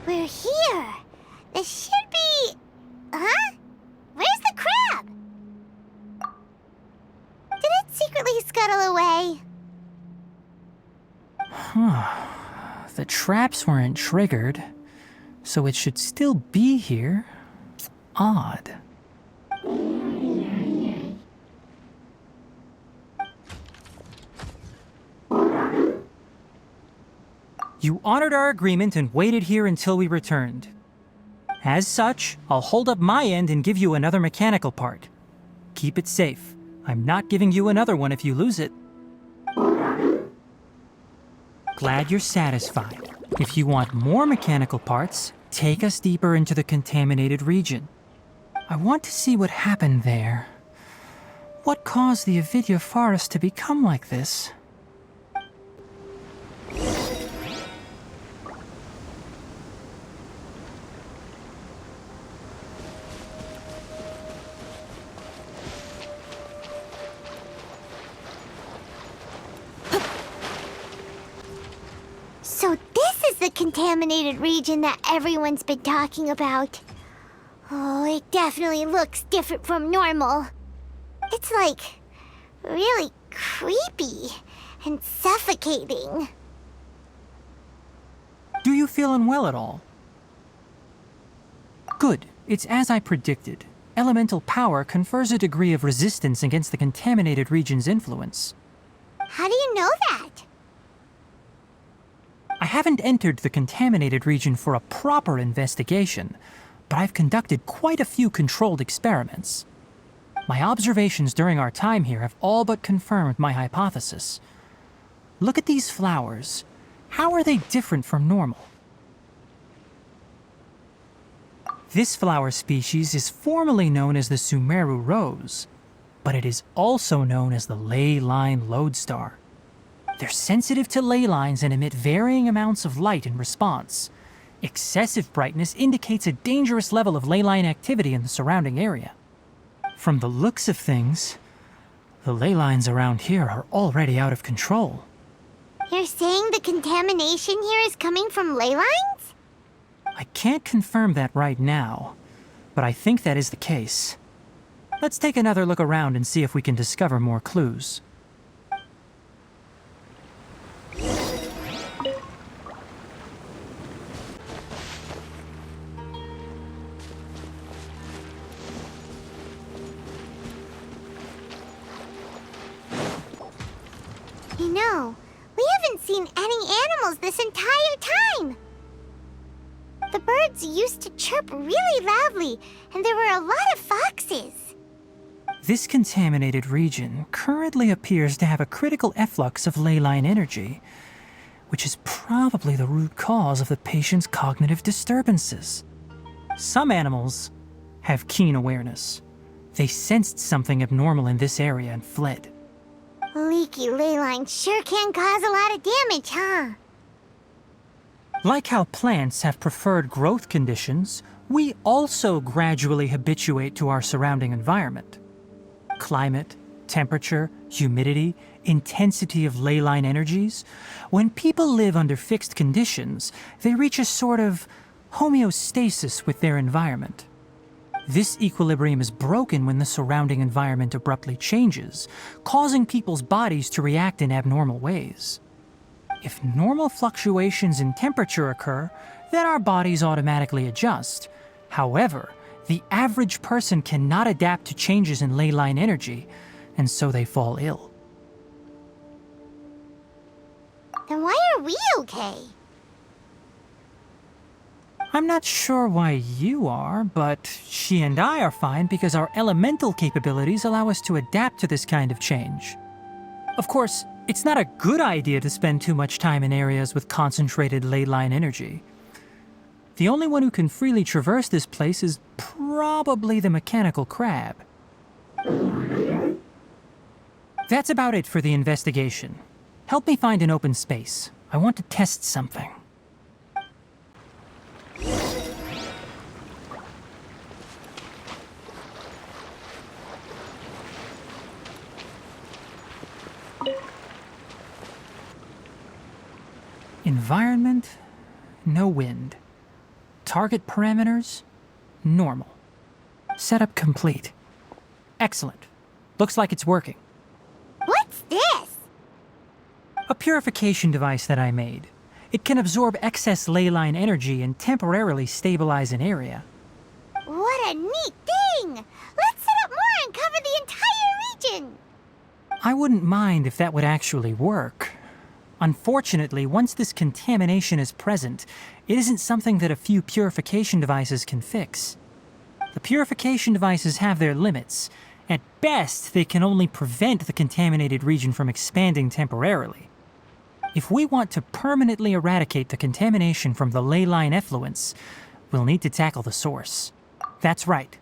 We're here. This should be... Huh? Where's the crab? Did it secretly scuttle away? Huh. The traps weren't triggered, so it should still be here. Odd. You honored our agreement and waited here until we returned. As such, I'll hold up my end and give you another mechanical part. Keep it safe. I'm not giving you another one if you lose it. Glad you're satisfied. If you want more mechanical parts, take us deeper into the contaminated region. I want to see what happened there. What caused the Avidya forest to become like this? So this is the contaminated region that everyone's been talking about. Oh, it definitely looks different from normal. It's like really creepy and suffocating. Do you feel unwell at all? Good. It's as I predicted. Elemental power confers a degree of resistance against the contaminated region's influence. How do you know that? I haven't entered the contaminated region for a proper investigation, but I've conducted quite a few controlled experiments. My observations during our time here have all but confirmed my hypothesis. Look at these flowers. How are they different from normal? This flower species is formally known as the Sumeru rose, but it is also known as the ley line lodestar. They're sensitive to ley lines and emit varying amounts of light in response. Excessive brightness indicates a dangerous level of ley line activity in the surrounding area. From the looks of things, the ley lines around here are already out of control. You're saying the contamination here is coming from ley lines? I can't confirm that right now, but I think that is the case. Let's take another look around and see if we can discover more clues. You know, we haven't seen any animals this entire time. The birds used to chirp really loudly, and there were a lot of foxes. This contaminated region currently appears to have a critical efflux of ley line energy, which is probably the root cause of the patient's cognitive disturbances. Some animals have keen awareness. They sensed something abnormal in this area and fled. Leaky ley lines sure can cause a lot of damage, huh? Like how plants have preferred growth conditions, we also gradually habituate to our surrounding environment. Climate, temperature, humidity, intensity of ley line energies. When people live under fixed conditions, they reach a sort of homeostasis with their environment. This equilibrium is broken when the surrounding environment abruptly changes, causing people's bodies to react in abnormal ways. If normal fluctuations in temperature occur, then our bodies automatically adjust. However, the average person cannot adapt to changes in ley line energy, and so they fall ill. Then why are we okay? I'm not sure why you are, but she and I are fine because our elemental capabilities allow us to adapt to this kind of change. Of course, it's not a good idea to spend too much time in areas with concentrated ley line energy. The only one who can freely traverse this place is probably the mechanical crab. That's about it for the investigation. Help me find an open space. I want to test something. Environment, no wind. Target parameters? Normal. Setup complete. Excellent. Looks like it's working. What's this? A purification device that I made. It can absorb excess ley line energy and temporarily stabilize an area. What a neat thing! Let's set up more and cover the entire region! I wouldn't mind if that would actually work. Unfortunately, once this contamination is present, it isn't something that a few purification devices can fix. The purification devices have their limits. At best, they can only prevent the contaminated region from expanding temporarily. If we want to permanently eradicate the contamination from the ley line effluents, we'll need to tackle the source. That's right.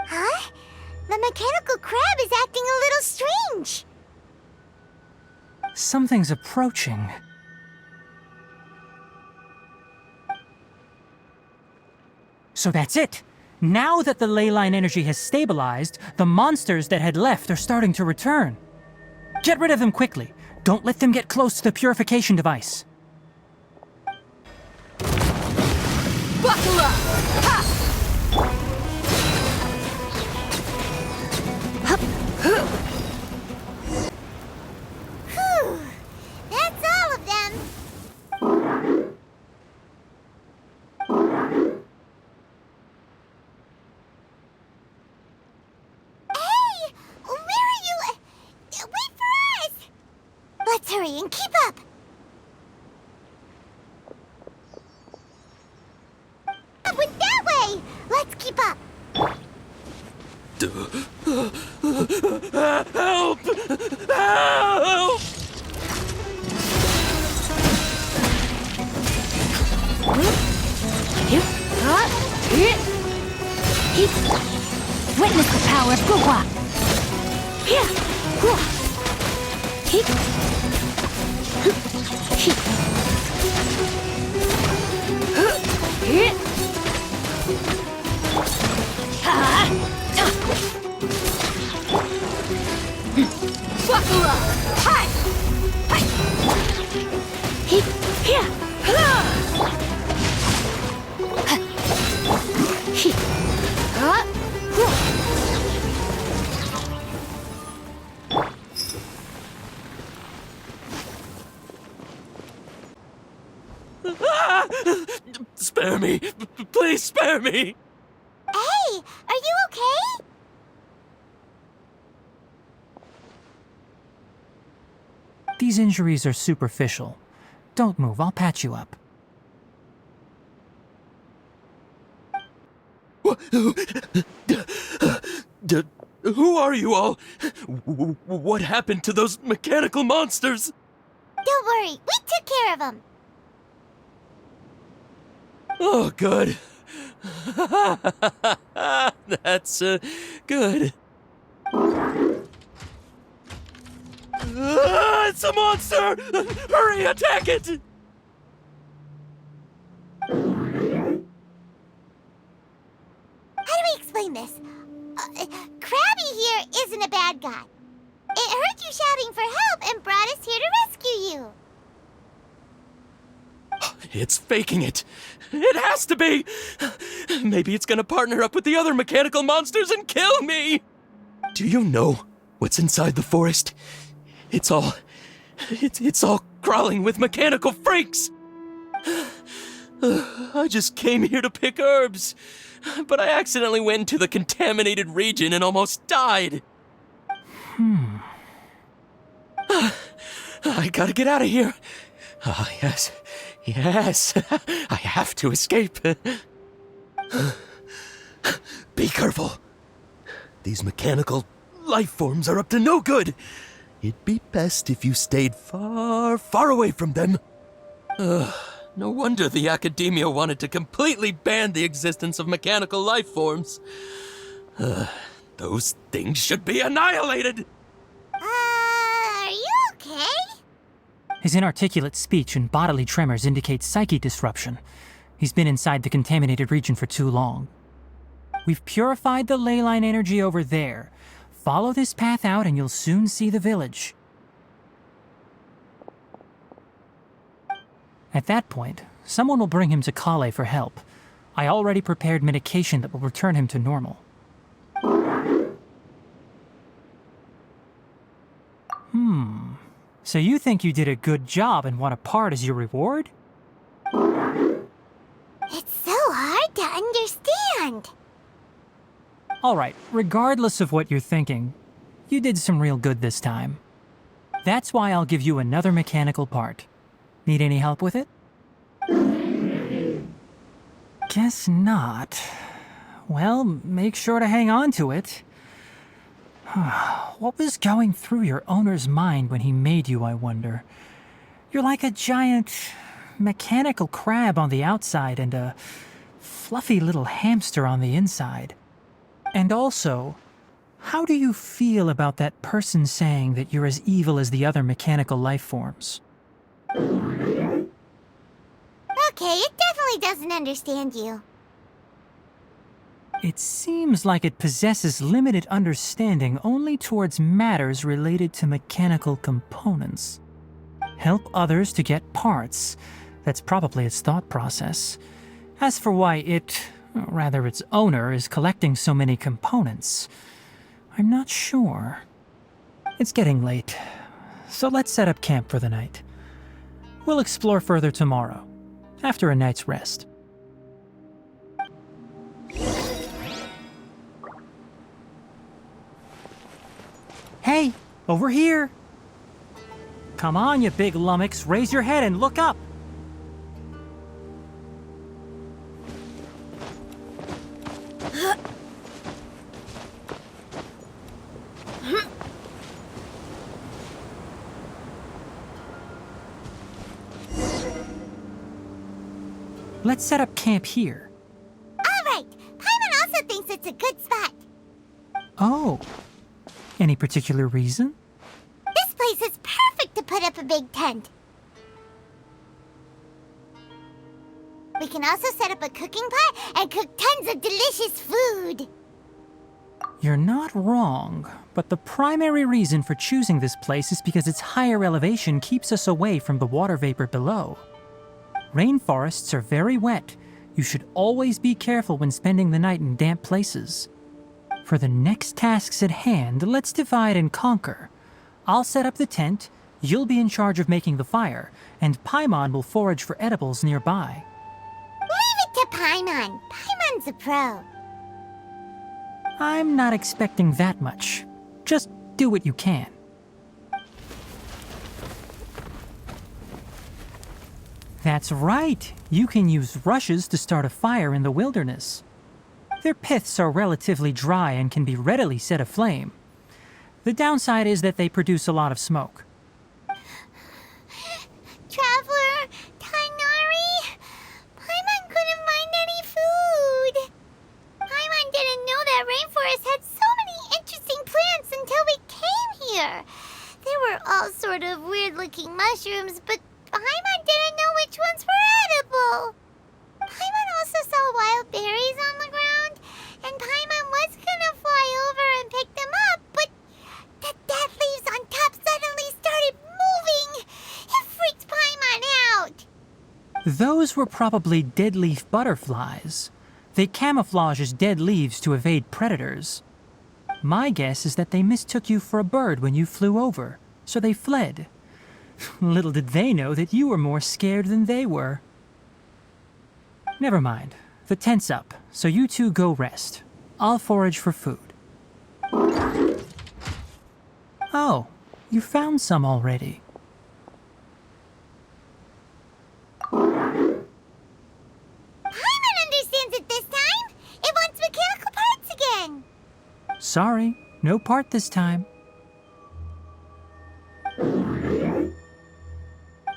Huh? The mechanical crab is acting a little strange. Something's approaching. So that's it. Now that the ley line energy has stabilized, the monsters that had left are starting to return. Get rid of them quickly. Don't let them get close to the purification device. Buckle up! Ha! Whew. That's all of them. Hey! Where are you? Wait for us! Let's hurry and keep up. I went that way! Let's keep up. Help! Help! Witness the power of Guhua! Buckle up! Hi! Hi! Here! Spare me! Please spare me! Hey, are you okay? These injuries are superficial. Don't move, I'll patch you up. Who are you all? What happened to those mechanical monsters? Don't worry, we took care of them. Oh, good. That's good. It's a monster! Hurry, attack it! How do we explain this? Krabby here isn't a bad guy. It heard you shouting for help and brought us here to rescue you. It's faking it. It has to be. Maybe it's gonna partner up with the other mechanical monsters and kill me. Do you know what's inside the forest? It's all crawling with mechanical freaks. I just came here to pick herbs, but I accidentally went into the contaminated region and almost died. I gotta get out of here. Ah, yes. Yes. I have to escape. Be careful. These mechanical life forms are up to no good. It'd be best if you stayed far, far away from them. No wonder the academia wanted to completely ban the existence of mechanical life forms. Those things should be annihilated! Are you okay? His inarticulate speech and bodily tremors indicate psyche disruption. He's been inside the contaminated region for too long. We've purified the ley line energy over there. Follow this path out and you'll soon see the village. At that point, someone will bring him to Kale for help. I already prepared medication that will return him to normal. So you think you did a good job and want a part as your reward? It's so hard to understand. Alright, regardless of what you're thinking, you did some real good this time. That's why I'll give you another mechanical part. Need any help with it? Guess not. Well, make sure to hang on to it. What was going through your owner's mind when he made you, I wonder? You're like a giant mechanical crab on the outside and a fluffy little hamster on the inside. And also, how do you feel about that person saying that you're as evil as the other mechanical life forms? Okay, it definitely doesn't understand you. It seems like it possesses limited understanding only towards matters related to mechanical components. Help others to get parts. That's probably its thought process. As for why it, or rather its owner, is collecting so many components, I'm not sure. It's getting late, so let's set up camp for the night. We'll explore further tomorrow, after a night's rest. Hey, over here! Come on, you big lummox, raise your head and look up! Let's set up camp here. Alright, Paimon also thinks it's a good spot. Oh. Any particular reason? This place is perfect to put up a big tent. We can also set up a cooking pot and cook tons of delicious food. You're not wrong, but the primary reason for choosing this place is because its higher elevation keeps us away from the water vapor below. Rainforests are very wet. You should always be careful when spending the night in damp places. For the next tasks at hand, let's divide and conquer. I'll set up the tent, you'll be in charge of making the fire, and Paimon will forage for edibles nearby. Leave it to Paimon. Paimon's a pro. I'm not expecting that much. Just do what you can. That's right. You can use rushes to start a fire in the wilderness. Their piths are relatively dry and can be readily set aflame. The downside is that they produce a lot of smoke. Traveler, Tainari, Paimon couldn't find any food. Paimon didn't know that rainforest had so many interesting plants until we came here. They were all sort of weird-looking mushrooms, but Paimon didn't know which ones were edible. Paimon also saw wild berries on the ground, and Paimon was gonna fly over and pick them up, but the dead leaves on top suddenly started moving. It freaked Paimon out. Those were probably deadleaf butterflies. They camouflage as dead leaves to evade predators. My guess is that they mistook you for a bird when you flew over, so they fled. Little did they know that you were more scared than they were. Never mind. The tent's up, so you two go rest. I'll forage for food. Oh, you found some already. Paimon understands it this time. It wants mechanical parts again. Sorry, no part this time.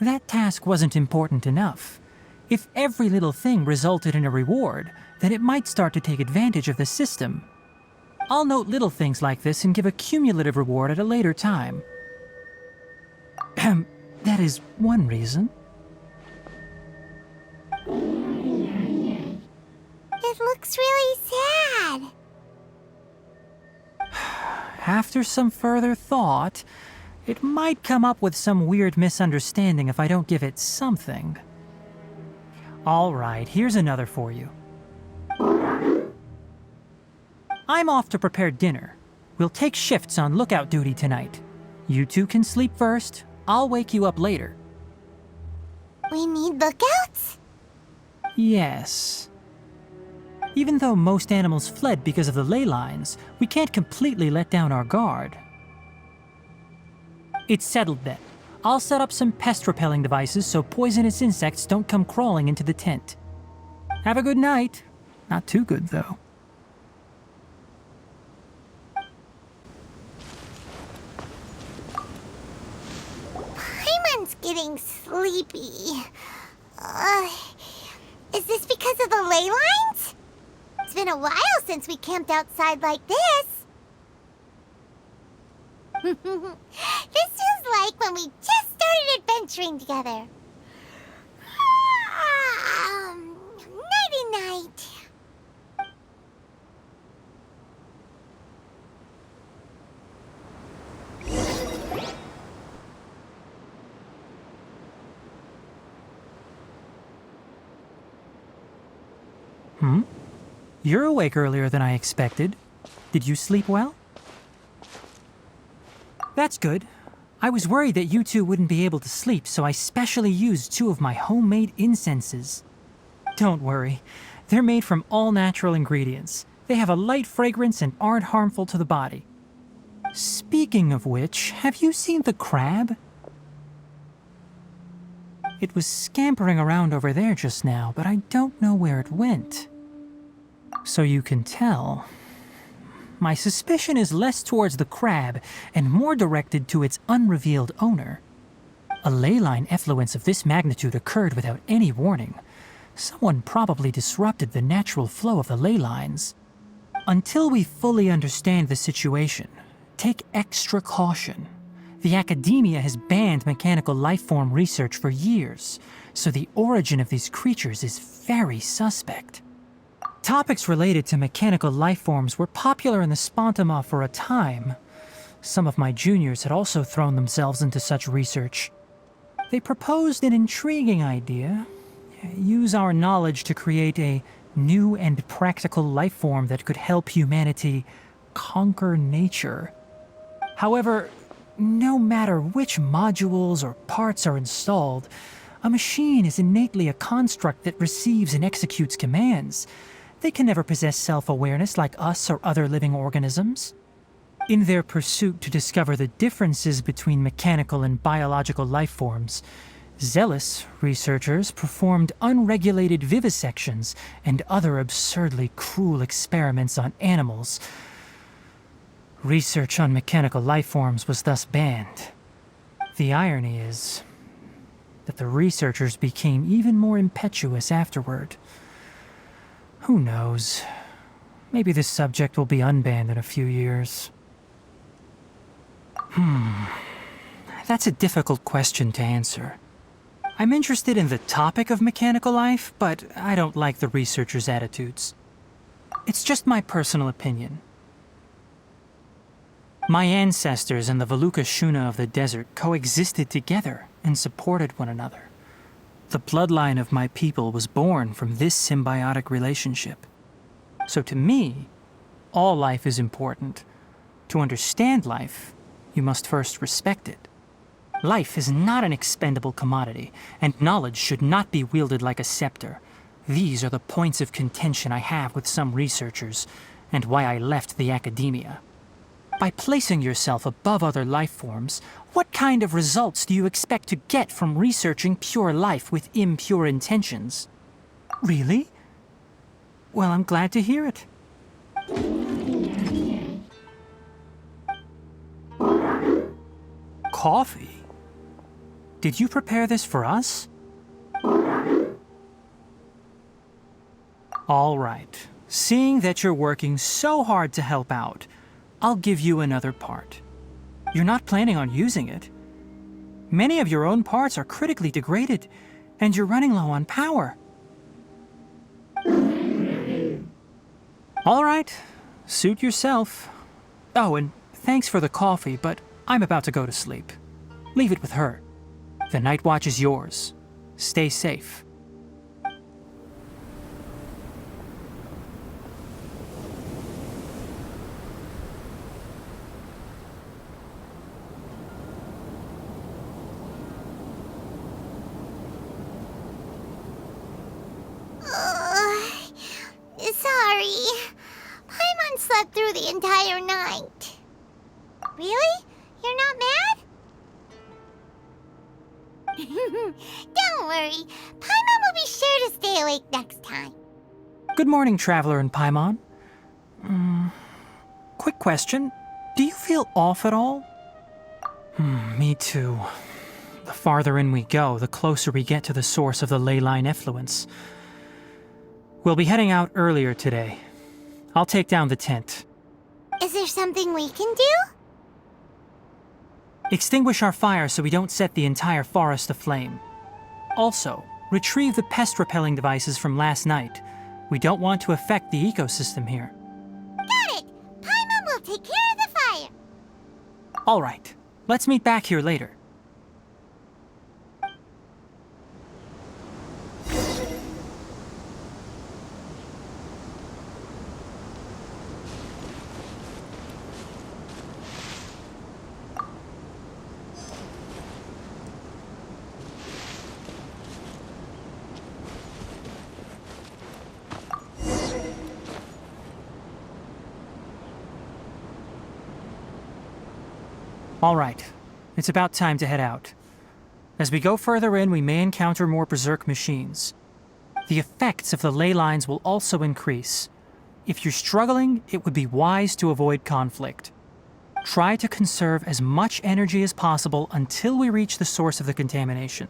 That task wasn't important enough. If every little thing resulted in a reward, then it might start to take advantage of the system. I'll note little things like this and give a cumulative reward at a later time. That is one reason. It looks really sad. After some further thought, it might come up with some weird misunderstanding if I don't give it something. All right, here's another for you. I'm off to prepare dinner. We'll take shifts on lookout duty tonight. You two can sleep first. I'll wake you up later. We need lookouts? Yes. Even though most animals fled because of the ley lines, we can't completely let down our guard. It's settled then. I'll set up some pest-repelling devices so poisonous insects don't come crawling into the tent. Have a good night. Not too good, though. Paimon's getting sleepy. Is this because of the ley lines? It's been a while since we camped outside like this. This feels like when we just started adventuring together. Nighty-night. You're awake earlier than I expected. Did you sleep well? That's good. I was worried that you two wouldn't be able to sleep, so I specially used 2 of my homemade incenses. Don't worry. They're made from all natural ingredients. They have a light fragrance and aren't harmful to the body. Speaking of which, have you seen the crab? It was scampering around over there just now, but I don't know where it went. So you can tell. My suspicion is less towards the crab and more directed to its unrevealed owner. A ley line effluence of this magnitude occurred without any warning. Someone probably disrupted the natural flow of the ley lines. Until we fully understand the situation, take extra caution. The academia has banned mechanical lifeform research for years, so the origin of these creatures is very suspect. Topics related to mechanical lifeforms were popular in the Spontama for a time. Some of my juniors had also thrown themselves into such research. They proposed an intriguing idea. Use our knowledge to create a new and practical lifeform that could help humanity conquer nature. However, no matter which modules or parts are installed, a machine is innately a construct that receives and executes commands. They can never possess self-awareness like us or other living organisms. In their pursuit to discover the differences between mechanical and biological lifeforms, zealous researchers performed unregulated vivisections and other absurdly cruel experiments on animals. Research on mechanical lifeforms was thus banned. The irony is that the researchers became even more impetuous afterward. Who knows? Maybe this subject will be unbanned in a few years. That's a difficult question to answer. I'm interested in the topic of mechanical life, but I don't like the researchers' attitudes. It's just my personal opinion. My ancestors and the Valuka Shuna of the desert coexisted together and supported one another. The bloodline of my people was born from this symbiotic relationship. So to me, all life is important. To understand life, you must first respect it. Life is not an expendable commodity, and knowledge should not be wielded like a scepter. These are the points of contention I have with some researchers, and why I left the academia. By placing yourself above other life forms, what kind of results do you expect to get from researching pure life with impure intentions? Really? Well, I'm glad to hear it. Coffee? Did you prepare this for us? All right. Seeing that you're working so hard to help out, I'll give you another part. You're not planning on using it. Many of your own parts are critically degraded, and you're running low on power. All right, suit yourself. Oh, and thanks for the coffee, but I'm about to go to sleep. Leave it with her. The night watch is yours. Stay safe. slept through the entire night. Really? You're not mad? Don't worry. Paimon will be sure to stay awake next time. Good morning, Traveler and Paimon. Quick question. Do you feel off at all? Me too. The farther in we go, the closer we get to the source of the ley line effluence. We'll be heading out earlier today. I'll take down the tent. Is there something we can do? Extinguish our fire so we don't set the entire forest aflame. Also, retrieve the pest-repelling devices from last night. We don't want to affect the ecosystem here. Got it! Paimon will take care of the fire. All right, let's meet back here later. All right, it's about time to head out. As we go further in, we may encounter more berserk machines. The effects of the ley lines will also increase. If you're struggling, it would be wise to avoid conflict. Try to conserve as much energy as possible until we reach the source of the contamination.